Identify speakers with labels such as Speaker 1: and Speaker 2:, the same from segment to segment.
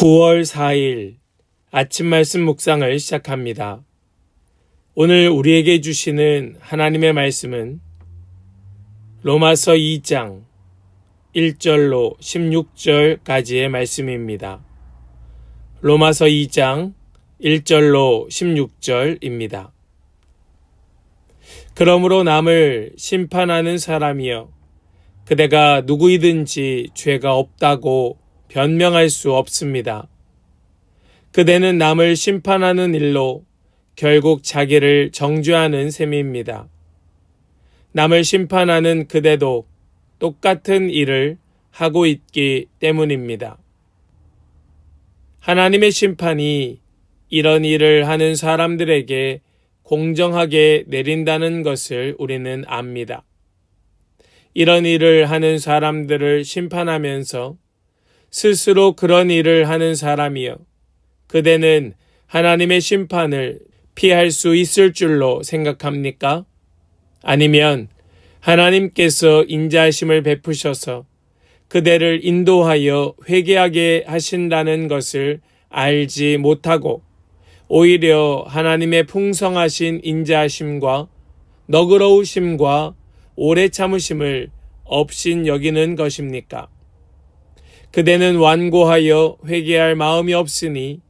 Speaker 1: 9월 4일 아침 말씀 묵상을 시작합니다. 오늘 우리에게 주시는 하나님의 말씀은 로마서 2장 1절로 16절까지의 말씀입니다. 로마서 2장 1절로 16절입니다. 그러므로 남을 심판하는 사람이여 그대가 누구이든지 죄가 없다고 변명할 수 없습니다. 그대는 남을 심판하는 일로 결국 자기를 정죄하는 셈입니다. 남을 심판하는 그대도 똑같은 일을 하고 있기 때문입니다. 하나님의 심판이 이런 일을 하는 사람들에게 공정하게 내린다는 것을 우리는 압니다. 이런 일을 하는 사람들을 심판하면서 스스로 그런 일을 하는 사람이여 그대는 하나님의 심판을 피할 수 있을 줄로 생각합니까? 아니면 하나님께서 인자하심을 베푸셔서 그대를 인도하여 회개하게 하신다는 것을 알지 못하고 오히려 하나님의 풍성하신 인자하심과 너그러우심과 오래 참으심을 업신 여기는 것입니까? 그대는 완고하여 회개할 마음이 없으니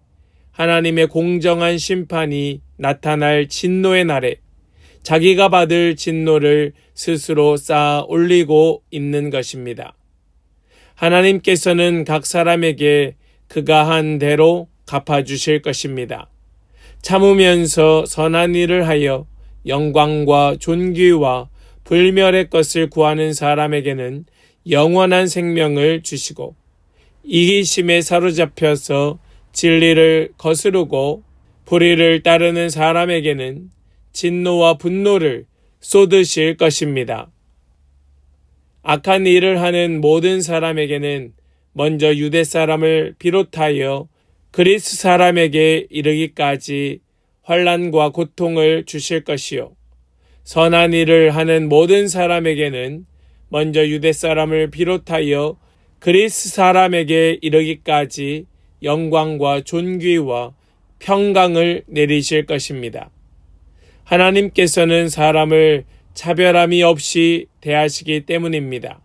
Speaker 1: 하나님의 공정한 심판이 나타날 진노의 날에 자기가 받을 진노를 스스로 쌓아 올리고 있는 것입니다. 하나님께서는 각 사람에게 그가 한 대로 갚아주실 것입니다. 참으면서 선한 일을 하여 영광과 존귀와 불멸의 것을 구하는 사람에게는 영원한 생명을 주시고 이기심에 사로잡혀서 진리를 거스르고 불의를 따르는 사람에게는 진노와 분노를 쏟으실 것입니다. 악한 일을 하는 모든 사람에게는 먼저 유대 사람을 비롯하여 그리스 사람에게 이르기까지 환난과 고통을 주실 것이요 선한 일을 하는 모든 사람에게는 먼저 유대 사람을 비롯하여 그리스 사람에게 이르기까지 영광과 존귀와 평강을 내리실 것입니다. 하나님께서는 사람을 차별함이 없이 대하시기 때문입니다.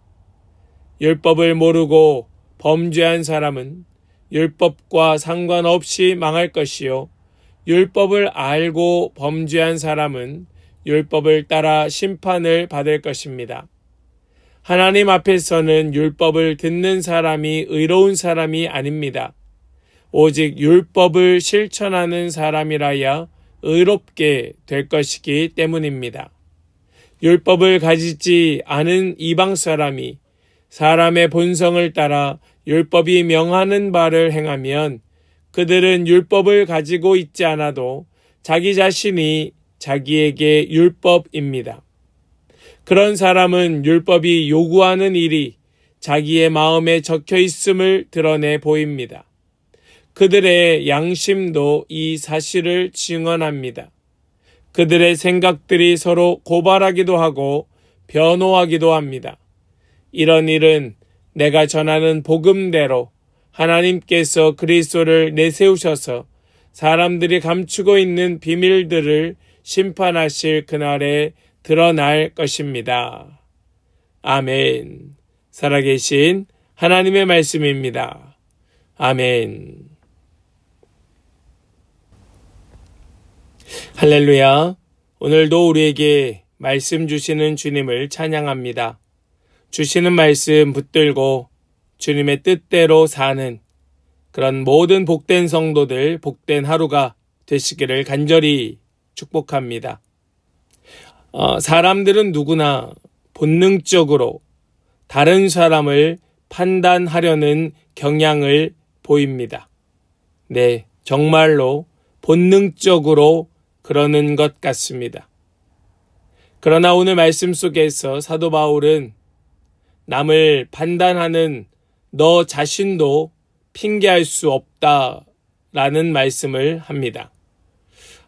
Speaker 1: 율법을 모르고 범죄한 사람은 율법과 상관없이 망할 것이요 율법을 알고 범죄한 사람은 율법을 따라 심판을 받을 것입니다. 하나님 앞에서는 율법을 듣는 사람이 의로운 사람이 아닙니다. 오직 율법을 실천하는 사람이라야 의롭게 될 것이기 때문입니다. 율법을 가지지 않은 이방 사람이 사람의 본성을 따라 율법이 명하는 바를 행하면 그들은 율법을 가지고 있지 않아도 자기 자신이 자기에게 율법입니다. 그런 사람은 율법이 요구하는 일이 자기의 마음에 적혀 있음을 드러내 보입니다. 그들의 양심도 이 사실을 증언합니다. 그들의 생각들이 서로 고발하기도 하고 변호하기도 합니다. 이런 일은 내가 전하는 복음대로 하나님께서 그리스도를 내세우셔서 사람들이 감추고 있는 비밀들을 심판하실 그날에 드러날 것입니다. 아멘. 살아계신 하나님의 말씀입니다. 아멘. 할렐루야. 오늘도 우리에게 말씀 주시는 주님을 찬양합니다. 주시는 말씀 붙들고 주님의 뜻대로 사는 그런 모든 복된 성도들, 복된 하루가 되시기를 간절히 축복합니다. 사람들은 누구나 본능적으로 다른 사람을 판단하려는 경향을 보입니다. 네, 정말로 본능적으로 그러는 것 같습니다. 그러나 오늘 말씀 속에서 사도 바울은 남을 판단하는 너 자신도 핑계할 수 없다라는 말씀을 합니다.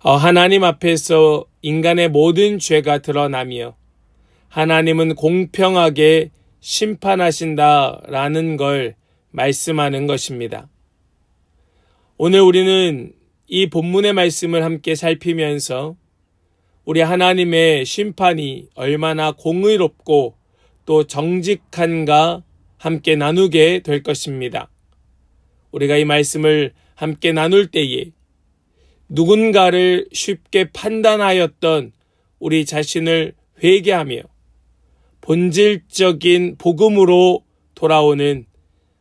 Speaker 1: 하나님 앞에서 인간의 모든 죄가 드러나며 하나님은 공평하게 심판하신다라는 걸 말씀하는 것입니다. 오늘 우리는 이 본문의 말씀을 함께 살피면서 우리 하나님의 심판이 얼마나 공의롭고 또 정직한가 함께 나누게 될 것입니다. 우리가 이 말씀을 함께 나눌 때에 누군가를 쉽게 판단하였던 우리 자신을 회개하며 본질적인 복음으로 돌아오는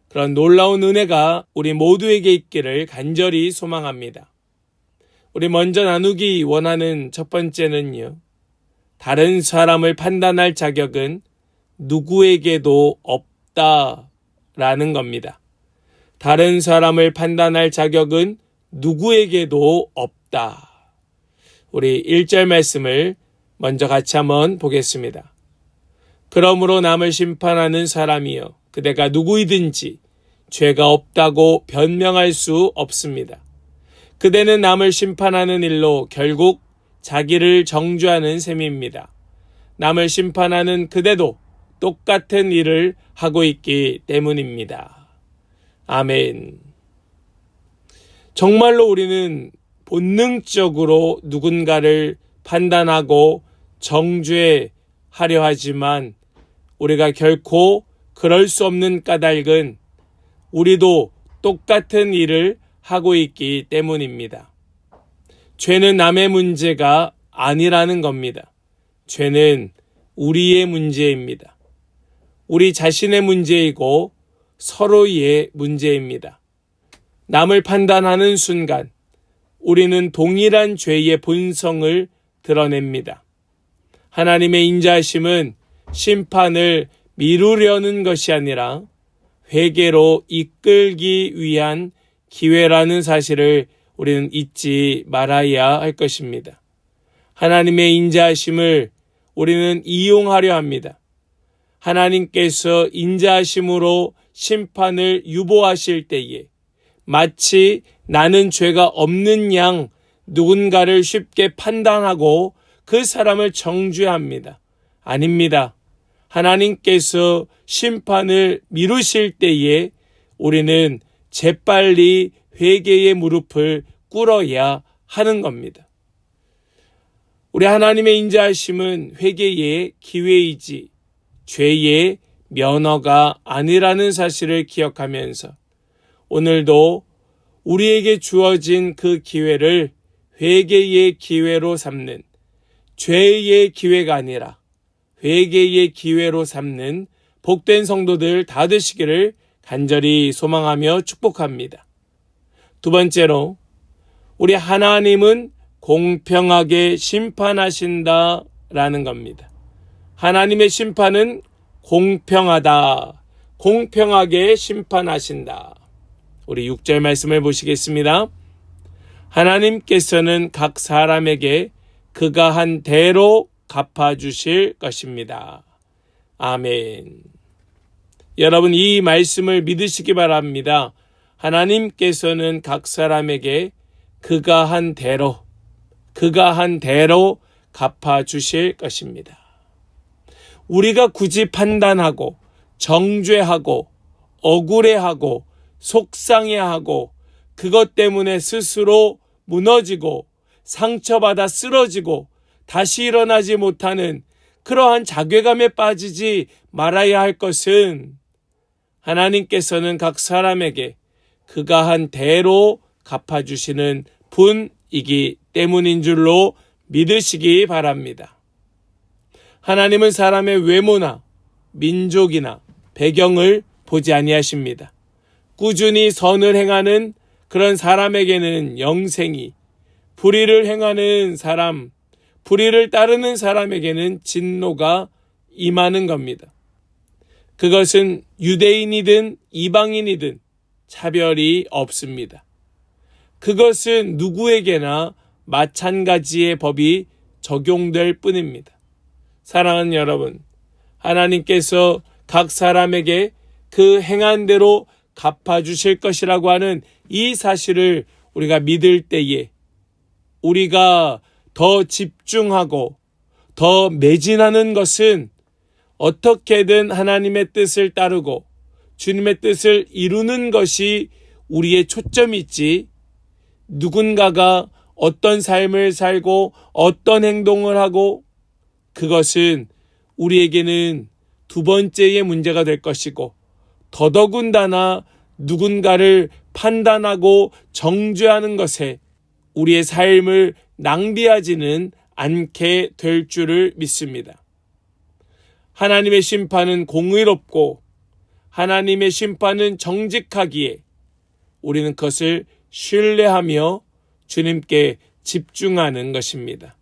Speaker 1: 그런 놀라운 은혜가 우리 모두에게 있기를 간절히 소망합니다. 우리 먼저 나누기 원하는 첫 번째는요, 다른 사람을 판단할 자격은 누구에게도 없다라는 겁니다. 다른 사람을 판단할 자격은 누구에게도 없다. 우리 1절 말씀을 먼저 같이 한번 보겠습니다. 그러므로 남을 심판하는 사람이여 그대가 누구이든지 죄가 없다고 변명할 수 없습니다. 그대는 남을 심판하는 일로 결국 자기를 정죄하는 셈입니다. 남을 심판하는 그대도 똑같은 일을 하고 있기 때문입니다. 아멘. 정말로 우리는 본능적으로 누군가를 판단하고 정죄하려 하지만 우리가 결코 그럴 수 없는 까닭은 우리도 똑같은 일을 하고 있기 때문입니다. 죄는 남의 문제가 아니라는 겁니다. 죄는 우리의 문제입니다. 우리 자신의 문제이고 서로의 문제입니다. 남을 판단하는 순간 우리는 동일한 죄의 본성을 드러냅니다. 하나님의 인자하심은 심판을 미루려는 것이 아니라 회개로 이끌기 위한 기회라는 사실을 우리는 잊지 말아야 할 것입니다. 하나님의 인자하심을 우리는 이용하려 합니다. 하나님께서 인자하심으로 심판을 유보하실 때에 마치 나는 죄가 없는 양 누군가를 쉽게 판단하고 그 사람을 정죄합니다. 아닙니다. 하나님께서 심판을 미루실 때에 우리는 재빨리 회개의 무릎을 꿇어야 하는 겁니다. 우리 하나님의 인자하심은 회개의 기회이지 죄의 면허가 아니라는 사실을 기억하면서 오늘도 우리에게 주어진 그 기회를 회개의 기회로 삼는, 죄의 기회가 아니라 회개의 기회로 삼는 복된 성도들 다 되시기를 간절히 소망하며 축복합니다. 두 번째로, 우리 하나님은 공평하게 심판하신다라는 겁니다. 하나님의 심판은 공평하다. 공평하게 심판하신다. 우리 6절 말씀을 보시겠습니다. 하나님께서는 각 사람에게 그가 한 대로 갚아주실 것입니다. 아멘. 여러분, 이 말씀을 믿으시기 바랍니다. 하나님께서는 각 사람에게 그가 한 대로 갚아주실 것입니다. 우리가 굳이 판단하고 정죄하고 억울해하고 속상해하고 그것 때문에 스스로 무너지고 상처받아 쓰러지고 다시 일어나지 못하는 그러한 자괴감에 빠지지 말아야 할 것은 하나님께서는 각 사람에게 그가 한 대로 갚아주시는 분이기 때문인 줄로 믿으시기 바랍니다. 하나님은 사람의 외모나 민족이나 배경을 보지 아니하십니다. 꾸준히 선을 행하는 그런 사람에게는 영생이, 불의를 행하는 사람, 불의를 따르는 사람에게는 진노가 임하는 겁니다. 그것은 유대인이든 이방인이든 차별이 없습니다. 그것은 누구에게나 마찬가지의 법이 적용될 뿐입니다. 사랑하는 여러분, 하나님께서 각 사람에게 그 행한 대로 갚아주실 것이라고 하는 이 사실을 우리가 믿을 때에 우리가 더 집중하고 더 매진하는 것은 어떻게든 하나님의 뜻을 따르고 주님의 뜻을 이루는 것이 우리의 초점이지 누군가가 어떤 삶을 살고 어떤 행동을 하고 그것은 우리에게는 두 번째의 문제가 될 것이고 더더군다나 누군가를 판단하고 정죄하는 것에 우리의 삶을 낭비하지는 않게 될 줄을 믿습니다. 하나님의 심판은 공의롭고 하나님의 심판은 정직하기에 우리는 그것을 신뢰하며 주님께 집중하는 것입니다.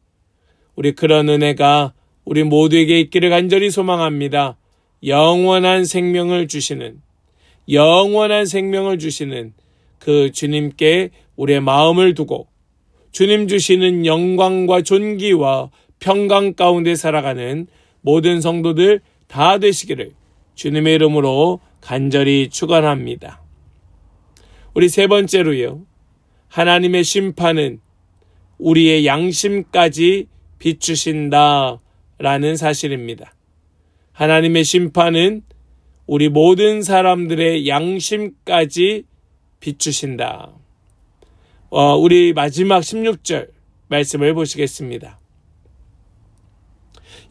Speaker 1: 우리 그런 은혜가 우리 모두에게 있기를 간절히 소망합니다. 영원한 생명을 주시는 그 주님께 우리의 마음을 두고 주님 주시는 영광과 존귀와 평강 가운데 살아가는 모든 성도들 다 되시기를 주님의 이름으로 간절히 축원합니다. 우리 세 번째로요. 하나님의 심판은 우리의 양심까지 비추신다라는 사실입니다. 하나님의 심판은 우리 모든 사람들의 양심까지 비추신다. 우리 마지막 16절 말씀을 보시겠습니다.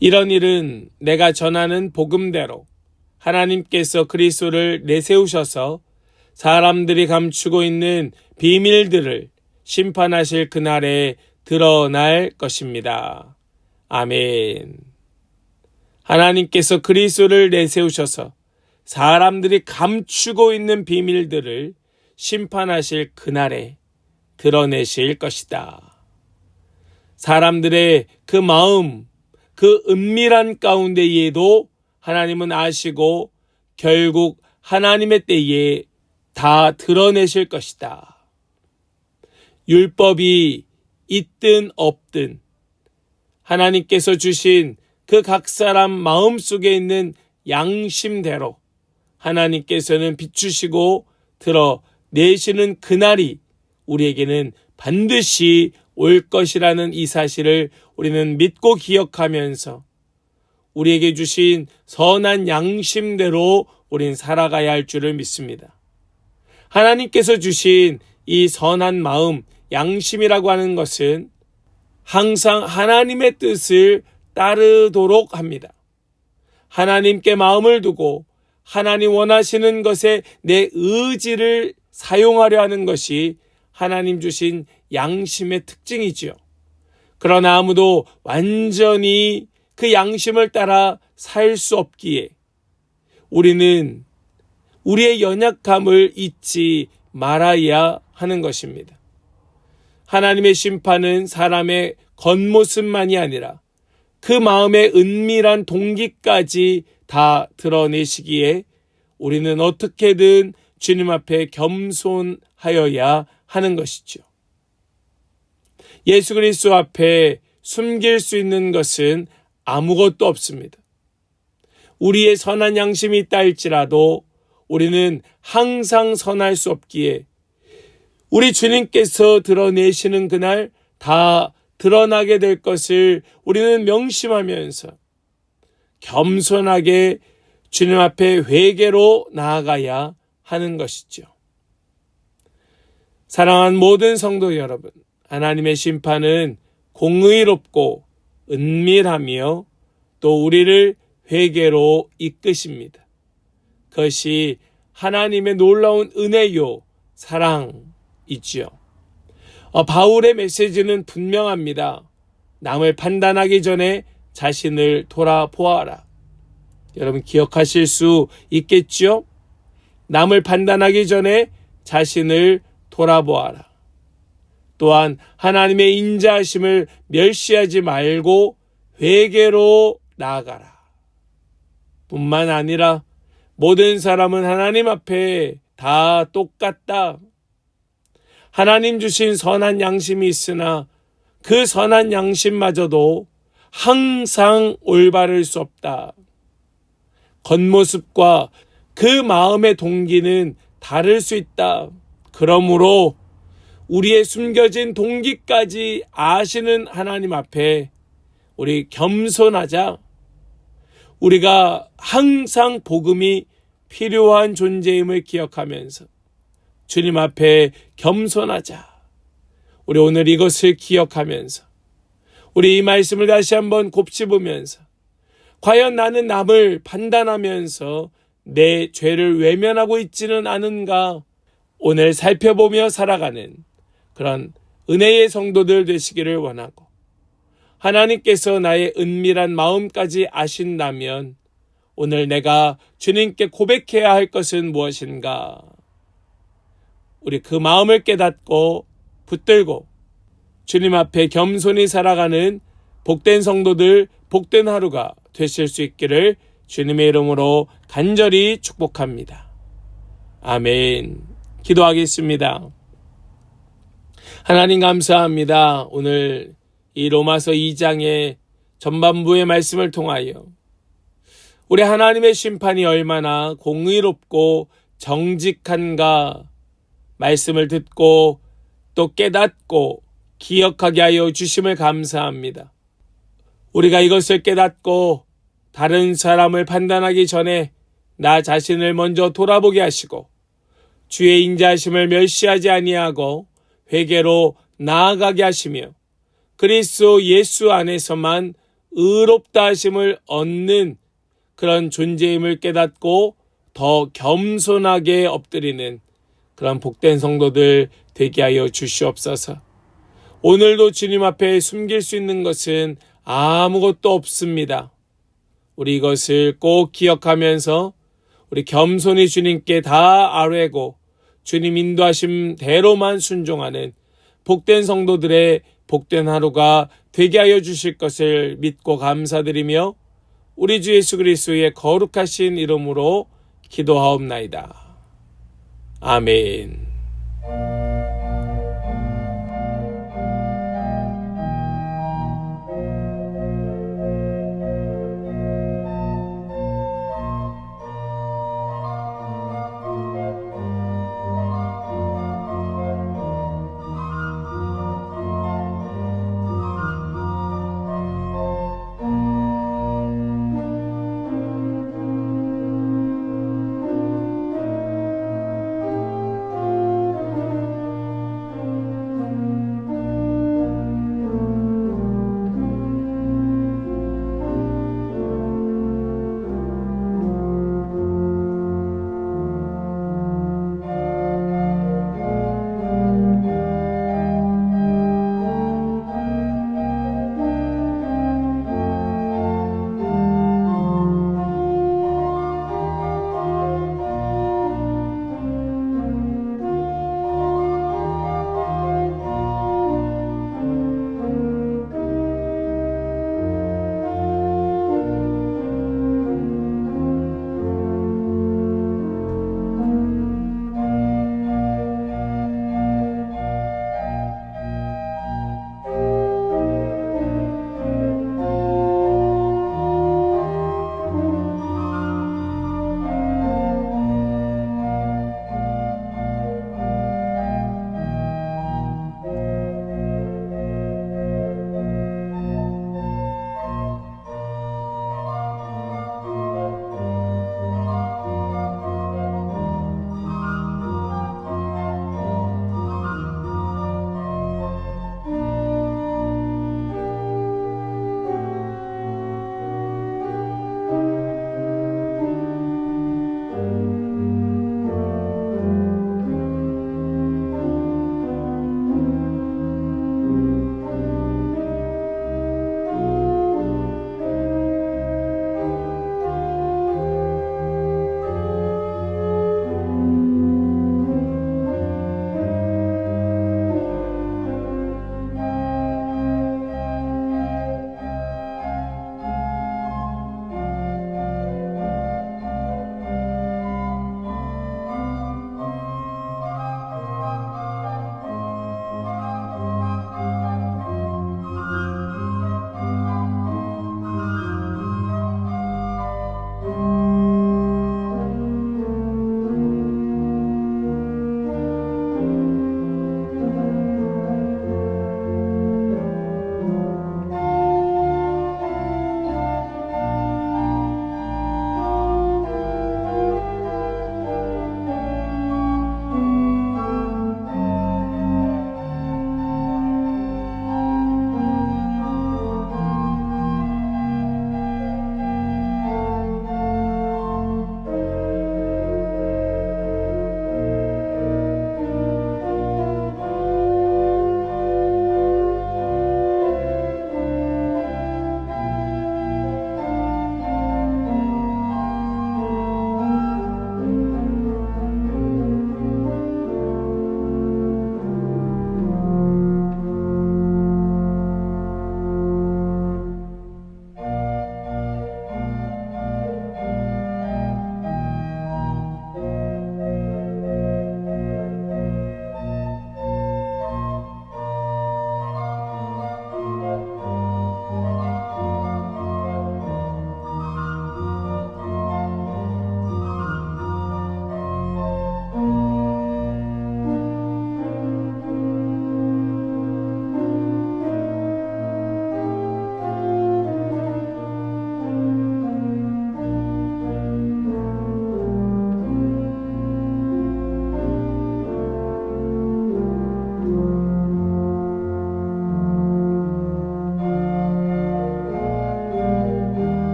Speaker 1: 이런 일은 내가 전하는 복음대로 하나님께서 그리스도를 내세우셔서 사람들이 감추고 있는 비밀들을 심판하실 그날에 드러날 것입니다. 아멘. 하나님께서 그리스도를 내세우셔서 사람들이 감추고 있는 비밀들을 심판하실 그날에 드러내실 것이다. 사람들의 그 마음, 그 은밀한 가운데에도 하나님은 아시고 결국 하나님의 때에 다 드러내실 것이다. 율법이 있든 없든 하나님께서 주신 그 각 사람 마음속에 있는 양심대로 하나님께서는 비추시고 드러내시는 그날이 우리에게는 반드시 올 것이라는 이 사실을 우리는 믿고 기억하면서 우리에게 주신 선한 양심대로 우리는 살아가야 할 줄을 믿습니다. 하나님께서 주신 이 선한 마음, 양심이라고 하는 것은 항상 하나님의 뜻을 따르도록 합니다. 하나님께 마음을 두고 하나님 원하시는 것에 내 의지를 사용하려 하는 것이 하나님 주신 양심의 특징이지요. 그러나 아무도 완전히 그 양심을 따라 살 수 없기에 우리는 우리의 연약함을 잊지 말아야 하는 것입니다. 하나님의 심판은 사람의 겉모습만이 아니라 그 마음의 은밀한 동기까지 다 드러내시기에 우리는 어떻게든 주님 앞에 겸손하여야 하는 것이죠. 예수 그리스도 앞에 숨길 수 있는 것은 아무것도 없습니다. 우리의 선한 양심이 있다 할지라도 우리는 항상 선할 수 없기에 우리 주님께서 드러내시는 그날 다 드러나게 될 것을 우리는 명심하면서 겸손하게 주님 앞에 회개로 나아가야 하는 것이죠. 사랑하는 모든 성도 여러분, 하나님의 심판은 공의롭고 은밀하며 또 우리를 회개로 이끄십니다. 그것이 하나님의 놀라운 은혜요 사랑이지요. 바울의 메시지는 분명합니다. 남을 판단하기 전에 자신을 돌아보아라. 여러분 기억하실 수 있겠죠? 남을 판단하기 전에 자신을 돌아보아라. 또한 하나님의 인자하심을 멸시하지 말고 회개로 나아가라. 뿐만 아니라 모든 사람은 하나님 앞에 다 똑같다. 하나님 주신 선한 양심이 있으나 그 선한 양심마저도 항상 올바를 수 없다. 겉모습과 그 마음의 동기는 다를 수 있다. 그러므로 우리의 숨겨진 동기까지 아시는 하나님 앞에 우리 겸손하자. 우리가 항상 복음이 필요한 존재임을 기억하면서 주님 앞에 겸손하자. 우리 오늘 이것을 기억하면서 우리 이 말씀을 다시 한번 곱씹으면서 과연 나는 남을 판단하면서 내 죄를 외면하고 있지는 않은가 오늘 살펴보며 살아가는 그런 은혜의 성도들 되시기를 원하고 하나님께서 나의 은밀한 마음까지 아신다면 오늘 내가 주님께 고백해야 할 것은 무엇인가? 우리 그 마음을 깨닫고 붙들고 주님 앞에 겸손히 살아가는 복된 성도들, 복된 하루가 되실 수 있기를 주님의 이름으로 간절히 축복합니다. 아멘. 기도하겠습니다. 하나님 감사합니다. 오늘 이 로마서 2장의 전반부의 말씀을 통하여 우리 하나님의 심판이 얼마나 공의롭고 정직한가 말씀을 듣고 또 깨닫고 기억하게 하여 주심을 감사합니다. 우리가 이것을 깨닫고 다른 사람을 판단하기 전에 나 자신을 먼저 돌아보게 하시고 주의 인자하심을 멸시하지 아니하고 회개로 나아가게 하시며 그리스도 예수 안에서만 의롭다 하심을 얻는 그런 존재임을 깨닫고 더 겸손하게 엎드리는 그런 복된 성도들 되게 하여 주시옵소서. 오늘도 주님 앞에 숨길 수 있는 것은 아무것도 없습니다. 우리 이것을 꼭 기억하면서 우리 겸손히 주님께 다 아뢰고 주님 인도하심 대로만 순종하는 복된 성도들의 복된 하루가 되게 하여 주실 것을 믿고 감사드리며 우리 주 예수 그리스도의 거룩하신 이름으로 기도하옵나이다. 아멘.